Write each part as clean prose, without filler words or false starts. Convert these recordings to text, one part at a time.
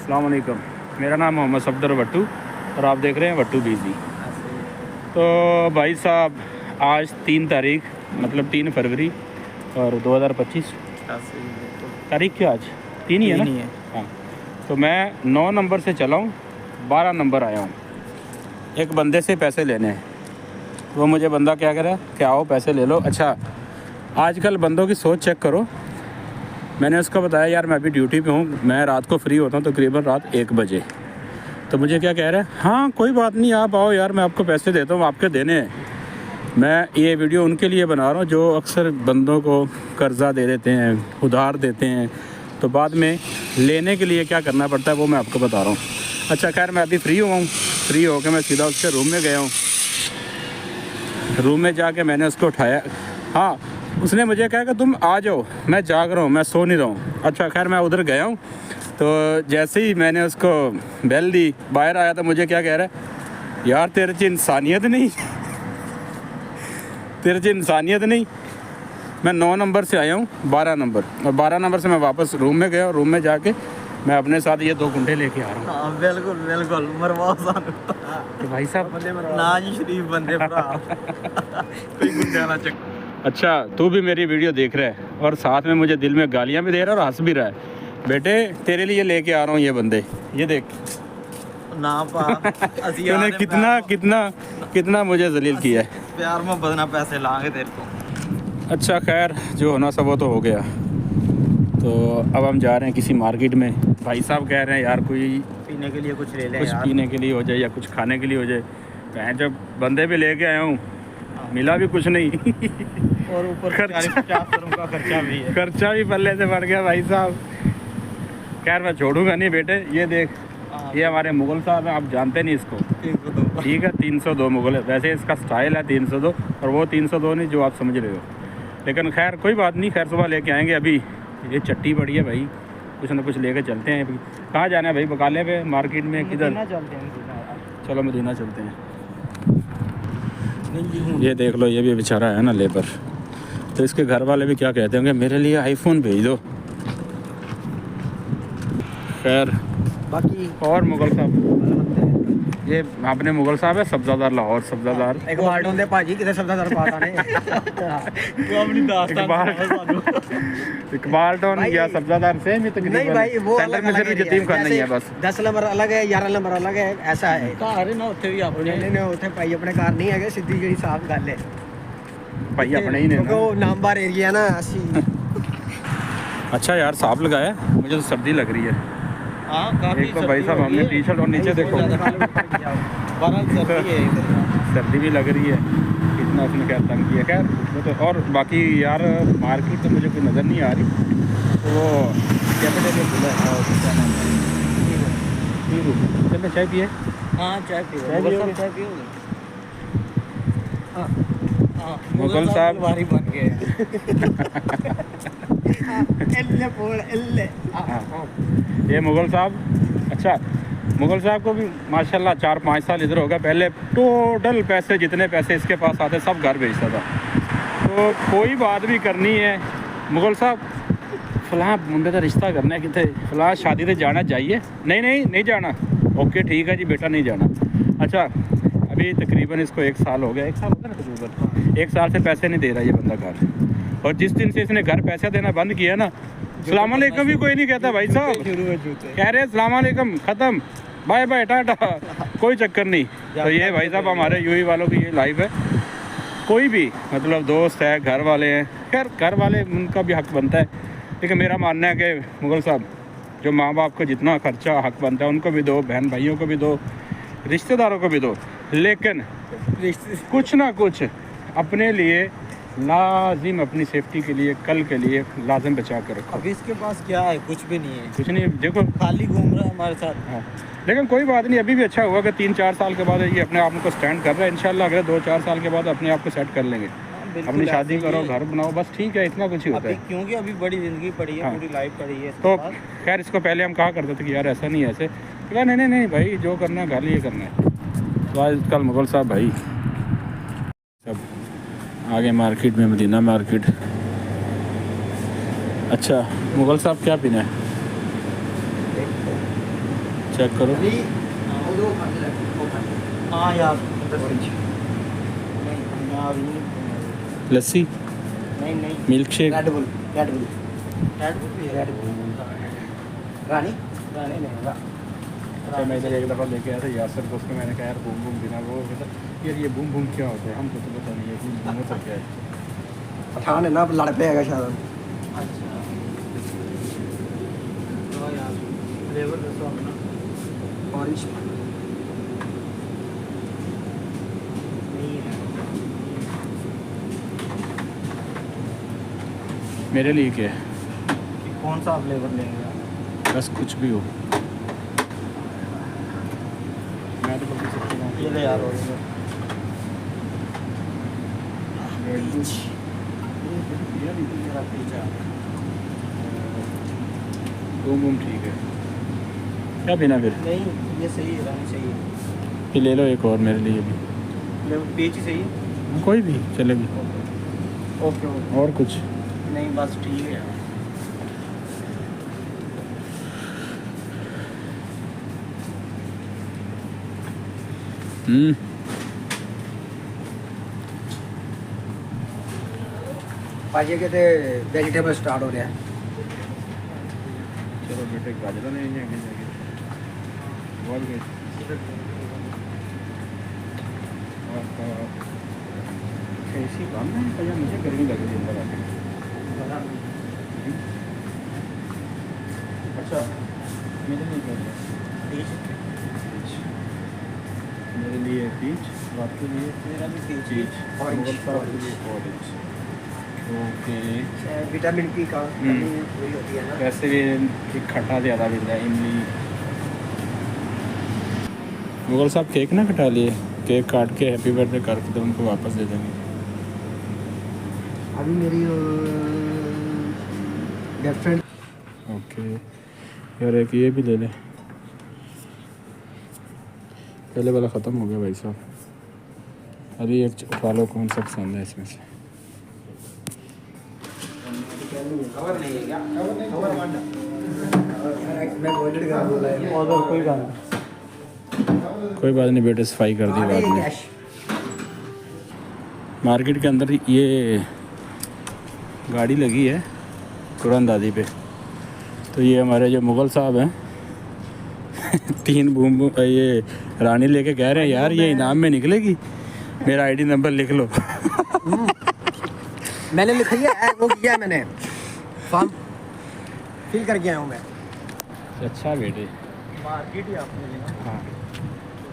अस्सलाम वालेकुम। मेरा नाम मोहम्मद सफदर भट्टू और आप देख रहे हैं भट्टू बिजी। तो भाई साहब आज 3 तारीख मतलब 3 फरवरी और 2025 तारीख क्या आज 3 ही है ना? हाँ। तो मैं 9 नंबर से चला हूँ, 12 नंबर आया हूँ। एक बंदे से पैसे लेने हैं। वो मुझे बंदा क्या कह रहा है कि आओ पैसे ले लो। अच्छा, आजकल बंदों की सोच चेक करो। मैंने उसको बताया यार मैं अभी ड्यूटी पे हूँ, मैं रात को फ्री होता हूँ तकरीबन रात 1 बजे। तो मुझे क्या कह रहा है, हाँ कोई बात नहीं आप आओ यार, मैं आपको पैसे देता हूँ, आपके देने हैं। मैं ये वीडियो उनके लिए बना रहा हूँ जो अक्सर बंदों को कर्ज़ा दे देते हैं, उधार देते हैं, तो बाद में लेने के लिए क्या करना पड़ता है वो मैं आपको बता रहा हूँ। अच्छा खैर मैं अभी फ्री हुआ हूँ, फ्री होकर मैं सीधा उसके रूम में गया हूँ। रूम में जाके मैंने उसको उठाया। हाँ, उसने मुझे कहा कि तुम आ जाओ, मैं जाग रहा हूँ, मैं सो नहीं रहा हूँ। अच्छा खैर मैं उधर गया हूँ, तो जैसे ही मैंने उसको बेल दी, बाहर आया तो मुझे क्या कह रहा है, यार तेरे च इंसानियत नहीं, तेरे च इंसानियत नहीं। मैं 9 नंबर से आया हूँ 12 नंबर, और 12 नंबर से मैं वापस रूम में गया और रूम में जाके मैं अपने साथ ये 2 गुंडे लेके आ रहा हूँ। हाँ बिल्कुल बिल्कुल मरवाओ सानू तो भाई साहब ना जी शरीफ बंदे भरा कोई गुंडे ना चक। अच्छा तू भी मेरी वीडियो देख रहा है और साथ में मुझे दिल में गालियाँ भी दे रहा है और हंस भी रहा है। बेटे तेरे लिए लेके आ रहा हूँ ये बंदे, ये देख ना पा तूने कितना कितना कितना मुझे जलील किया है। प्यार मोहब्बत ना पैसे लांगे तेरे को। अच्छा खैर जो होना सब वो तो हो गया। तो अब हम जा रहे हैं किसी मार्केट में। भाई साहब कह रहे हैं यार कोई पीने के लिए कुछ ले ले कुछ यार। पीने के लिए हो जाए या कुछ खाने के लिए हो जाए। मैं जब बंदे भी लेके आया हूँ मिला भी कुछ नहीं और ऊपर 40-50 का खर्चा भी है। खर्चा भी पल्ले से बढ़ गया भाई साहब। खैर मैं छोड़ूंगा नहीं बेटे। ये देख ये हमारे मुगल साहब हैं, आप जानते नहीं इसको, 302 ठीक है 302 मुगल है। वैसे इसका स्टाइल है 302 और वो 302 नहीं जो आप समझ रहे हो। लेकिन खैर कोई बात नहीं, खैर सुबह लेके आएंगे। अभी ये चट्टी पड़ी है भाई, कुछ ना कुछ लेके चलते हैं। अभी कहाँ जाना है भाई, बकाले पे, मार्केट में, किधर? चलो मदीना चलते हैं। ये देख लो ये भी बेचारा है ना लेबर, तो इसके घर वाले भी क्या कहते होंगे, मेरे लिए आईफोन भेज दो। खैर बाकी और मुगल साहब, ये अपने मुगल साहब है सब्ज़ादार लाहौर सब्ज़ादार। एक बार होंदे भाजी किधर सब्ज़ादार पाता ने वो अपनी दास्तान इकबाल टोन या सब्ज़ादार से ही तकरीबन नहीं भाई वो सेंटर में सिर्फ यतीम खाना ही है बस। 10 नंबर अलग है, 11 नंबर अलग है, ऐसा है। घर ना उत्थे भी अपने ने उत्थे भाई अपने घर नहीं है, सीधी जी साफ गल है भाई अपने ही ने क्योंकि वो नामदार एरिया ना ऐसी। अच्छा यार साफ लगाया, मुझे तो सर्दी लग रही है। हाँ काफी एक तो भाई साहब हमने टी शर्ट और नीचे देखो सर्दी भी लग रही है, कितना उसने क्या तंग किया। खैर वो तो, और बाकी यार मार्केट तो मुझे कोई नज़र नहीं आ रही। तो वो कैपिटल चलते चाय पिए। हाँ चाय पियो मुगल साहब भारी बन गए ये मुगल साहब। अच्छा मुगल साहब को भी माशाल्लाह 4-5 साल इधर हो गया। पहले टोटल पैसे जितने पैसे इसके पास आते सब घर भेजता था। तो कोई बात भी करनी है मुगल साहब, फलां मुंडे का रिश्ता करना है, कितने फलां शादी से जाना चाहिए, नहीं जाना, ओके ठीक है जी बेटा नहीं जाना। अच्छा अभी तकरीबन इसको 1 साल हो गया, 1 साल हो गया ना तकरीबन, 1 साल से पैसे नहीं दे रहा ये बंदा घर। और जिस दिन से इसने घर पैसे देना बंद किया ना, सलाम अलैकुम भी कोई नहीं कहता भाई साहब, कह रहे सलाम अलैकुम ख़त्म, बाय बाय टाटा, कोई चक्कर नहीं। तो ये भाई साहब हमारे यूई वालों की ये लाइफ है। कोई भी मतलब दोस्त है, घर वाले हैं, खैर घर वाले उनका भी हक बनता है। लेकिन मेरा मानना है कि मुगल साहब जो माँ बाप को जितना खर्चा हक बनता है उनको भी दो, बहन भाइयों को भी दो, रिश्तेदारों को भी दो, लेकिन कुछ ना कुछ अपने लिए लाजिम, अपनी सेफ्टी के लिए, कल के लिए लाजिम बचा कर रखो। अभी इसके पास क्या है, कुछ भी नहीं है, कुछ नहीं देखो खाली घूम रहा है हमारे साथ। हाँ लेकिन कोई बात नहीं, अभी भी अच्छा हुआ कि 3-4 साल के बाद ये अपने आप को स्टैंड कर रहा है। इंशाल्लाह अगले 2-4 साल के बाद अपने आप को सेट कर लेंगे, अपनी शादी करो, घर बनाओ, बस ठीक है, इतना कुछ ही होता है। क्योंकि अभी बड़ी ज़िंदगी पड़ी है, हाँ। पूरी लाइफ पड़ी है। तो खैर इसको पहले हम कहा करते थे कि यार ऐसा नहीं ऐसे, तो नहीं भाई जो करना है घर लिए करना है। तो आजकल मुगल साहब भाई सब आगे मार्केट में, मदीना मार्केट। अच्छा मुगल साहब क्या पीना है? चेक करो। हाँ यार लस्सी, नहीं नहीं milk shake, red bull red bull red bull भी रेड बुल रानी रानी नहीं अच्छा मैं इधर एक दफ़ा लेके आया था यासर को, उसको मैंने कहा यार बूम बूम बिना वो कहता यार ये बूम बूम क्या होता है, हमको तो पता नहीं है बूम बूम होता क्या है। पठान है ना, लड़ पे आएगा शायद। अच्छा तो यार फ्लेवर दसो अपना। ऑरेंज नहीं है मेरे लिए क्या है, कि कौन सा फ्लेवर लेंगे आप? बस कुछ भी हो। मैं तो कभी सकता हूँ ये ले यार ओरिजिनल। बूम बूम ठीक है, क्या पीना फिर? नहीं ये सही है, रानी सही है। फिर ले लो एक और मेरे लिए भी, फ्लेवर पेज ही सही है। कोई भी चलेगी। ओके ओके और कुछ नहीं बस ठीक है यार। भाजी कहते वेजिटेबल स्टार्ट हो रहा है। चलो बेटे गाजर नहीं जाएंगे जाएंगे बहुत गए। ऐसी काम है भैया, मुझे गर्मी लग रही है अंदर आके। अच्छा मेरे लिए क्या है? मेरे लिए पीच, आपके लिए मेरा भी पेज पीच, Orange. मुगल साहब के लिए ऑरेंज। ओके विटामिन पी का कमी पूरी होती है ना। वैसे भी एक खट्टा ज़्यादा मिलता है इमली। मुगल साहब केक ना कटा लिए, केक काट के हैप्पी बर्थडे करके तो उनको वापस दे देंगे। अभी मेरी गर्लफ्रेंड ओके यार एक ये भी ले ले, पहले वाला ख़त्म हो गया भाई साहब। अभी एक उठा लो, कौन सा पसंद है इसमें से? कवर नहीं है क्या? कवर मैं गोल्डेड का बोला है। और कोई बात नहीं। कोई बात नहीं बेटे, सफाई कर दी बाद में। कैश मार्केट के अंदर ये गाड़ी लगी है कुरानदादी पे, तो ये हमारे जो मुगल साहब हैं 3 बूम ये रानी लेके कह रहे हैं यार ये इनाम में निकलेगी, मेरा आईडी नंबर लिख लो। मैंने लिखा है, वो किया है मैंने, फॉर्म फिल करके आया हूँ मैं। अच्छा बेटे, मार्केट ही आपने लेना। हाँ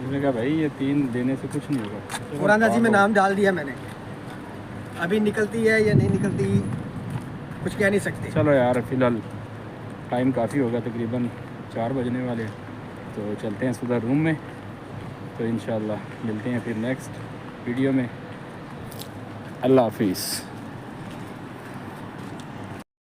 मैंने कहा भाई ये 3 देने से कुछ नहीं होगा। कुरानदाजी में नाम डाल दिया मैंने, अभी निकलती है या नहीं निकलती कुछ कह नहीं सकते। चलो यार फिलहाल टाइम काफ़ी होगा, तकरीबन 4 बजने वाले हैं, तो चलते हैं सुबह रूम में। तो इंशाल्लाह मिलते हैं फिर नेक्स्ट वीडियो में। अल्लाह हाफिज़।